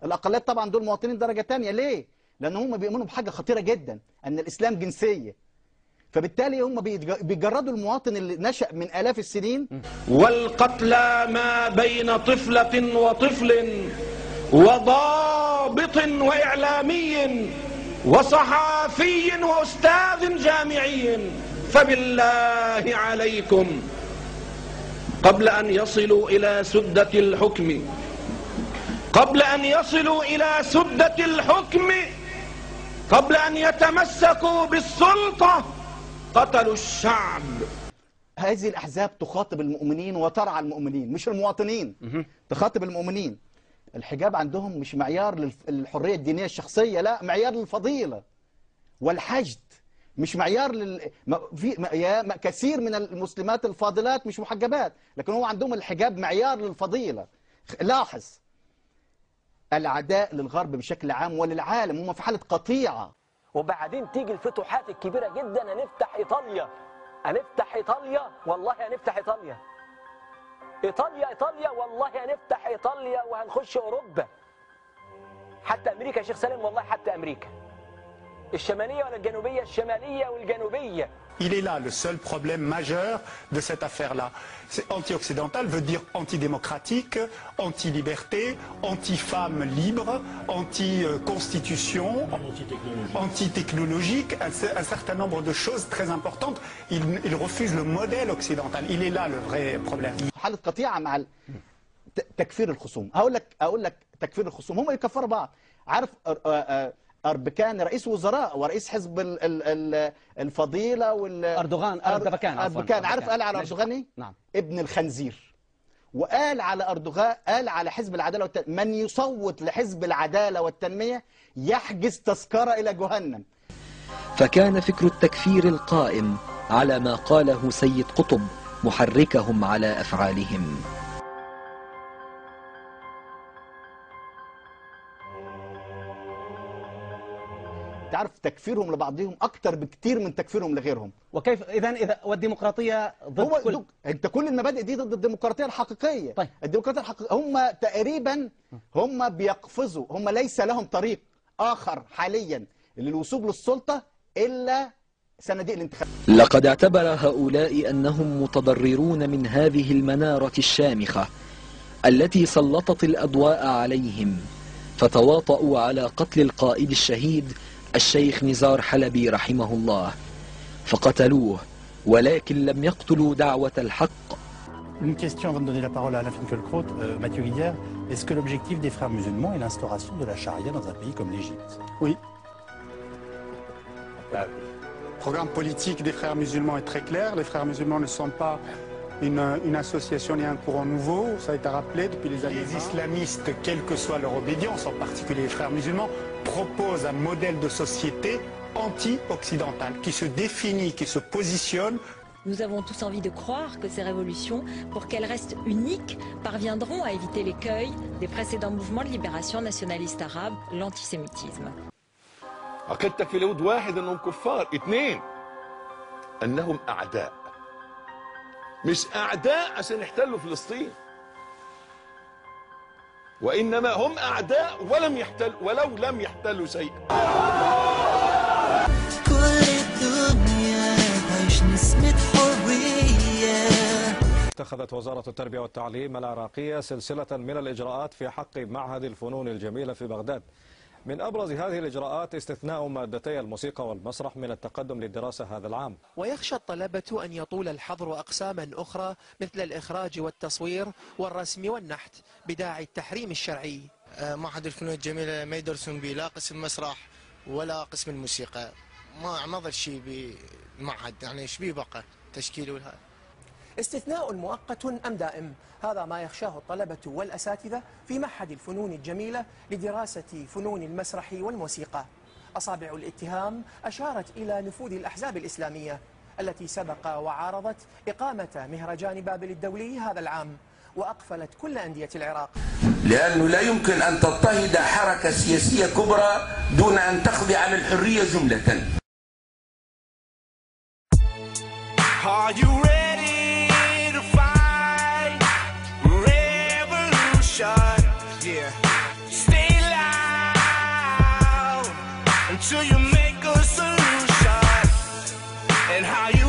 الاقليات طبعا دول مواطنين درجه ثانيه. ليه؟ لان هم بيؤمنوا بحاجه خطيره جدا، ان الاسلام جنسيه، فبالتالي هم بيجردوا المواطن اللي نشأ من آلاف السنين. والقتلى ما بين طفلة وطفل وضابط وإعلامي وصحافي وأستاذ جامعي، فبالله عليكم قبل أن يصلوا إلى سدة الحكم، قبل أن يصلوا إلى سدة الحكم، قبل أن يتمسكوا بالسلطة قتلوا الشعب. هذه الأحزاب تخاطب المؤمنين وترعى المؤمنين مش المواطنين، تخاطب المؤمنين. الحجاب عندهم مش معيار للحرية الدينية الشخصية، لا، معيار للفضيلة والحشد، مش معيار كثير من المسلمات الفاضلات مش محجبات، لكن هو عندهم الحجاب معيار للفضيلة. لاحظ العداء للغرب بشكل عام وللعالم، هم في حالة قطيعة. وبعدين تيجي الفتوحات الكبيرة جدا، هنفتح إيطاليا، هنفتح إيطاليا، والله هنفتح إيطاليا، إيطاليا والله هنفتح إيطاليا، وهنخش أوروبا، حتى أمريكا يا شيخ سالم، والله حتى أمريكا الشمالية ولا الجنوبية، الشمالية والجنوبية. Il est là le seul problème majeur de cette affaire-là. C'est anti-occidental veut dire antidémocratique, anti-liberté, anti-femme libre, anti-constitution, anti-technologique, un certain nombre de choses très importantes. Il refuse le modèle occidental. Il est là le vrai problème. حالة قطيعة مع تكفير الخصوم. أقول لك تكفير الخصوم، هم يكفروا بعض. عارف أربكان رئيس وزراء ورئيس حزب الفضيلة أردوغان، عارف قال على أردوغان إيه؟ نعم، ابن الخنزير. وقال على أردوغان، قال على حزب العدالة والتنمية، من يصوت لحزب العدالة والتنمية يحجز تذكرة إلى جهنم. فكان فكر التكفير القائم على ما قاله سيد قطب محركهم على أفعالهم. تعرف تكفيرهم لبعضهم أكتر بكتير من تكفيرهم لغيرهم. وكيف إذا والديمقراطية ضد كل؟ أنت كل المبادئ دي ضد الديمقراطية الحقيقية. طيب. الديمقراطية الحقيقية هم تقريبا هم بيقفزوا، هم ليس لهم طريق آخر حاليا للوصول للسلطة إلا صناديق الانتخاب. لقد اعتبر هؤلاء أنهم متضررون من هذه المنارة الشامخة التي سلطت الأضواء عليهم، فتواطؤوا على قتل القائد الشهيد الشيخ نزار حلبي رحمه الله، فقتلوه ولكن لم يقتلوا دعوة الحق. Une question avant de donner la parole à Alain Finkielkraut, Mathieu Guillière. Est-ce que l'objectif des frères musulmans est l'instauration de la charia dans un pays comme l'Égypte? Oui. Le programme politique des frères musulmans est très clair. Les frères musulmans ne sont pas une association ni un courant nouveau, ça a été rappelé depuis les années. Les islamistes, quelle que soit leur obédience, en particulier les frères musulmans, proposent un modèle de société anti-occidental qui se définit, qui se positionne. Nous avons tous envie de croire que ces révolutions, pour qu'elles restent uniques, parviendront à éviter l'écueil des précédents mouvements de libération nationaliste arabe, l'antisémitisme. عقدتك في اليهود واحد انهم كفار، اثنين انهم اعداء، مش اعداء عشان يحتلوا فلسطين، وانما هم اعداء ولو لم يحتلوا شيئا. كل الدنيا تعيش نسمة حرية. اتخذت وزارة التربية والتعليم العراقية سلسلة من الإجراءات في حق معهد الفنون الجميلة في بغداد. من أبرز هذه الإجراءات استثناء مادتي الموسيقى والمسرح من التقدم للدراسة هذا العام. ويخشى الطلبة أن يطول الحظر أقساما أخرى مثل الإخراج والتصوير والرسم والنحت بداعي التحريم الشرعي. معهد الفنون الجميلة ما يدرسون به لا قسم مسرح ولا قسم الموسيقى، ما ظل شيء بالمعهد، يعني ايش بيه بقى تشكيل والهاي. استثناء مؤقت أم دائم؟ هذا ما يخشاه الطلبة والأساتذة في معهد الفنون الجميلة لدراسة فنون المسرح والموسيقى. أصابع الاتهام أشارت إلى نفوذ الأحزاب الإسلامية التي سبق وعارضت إقامة مهرجان بابل الدولي هذا العام، وأقفلت كل أندية العراق. لأنه لا يمكن أن تضطهد حركة سياسية كبرى دون أن تقضي على الحرية جملة. Are you ready to fight revolution? Yeah. Stay alive. till you make a solution, and how you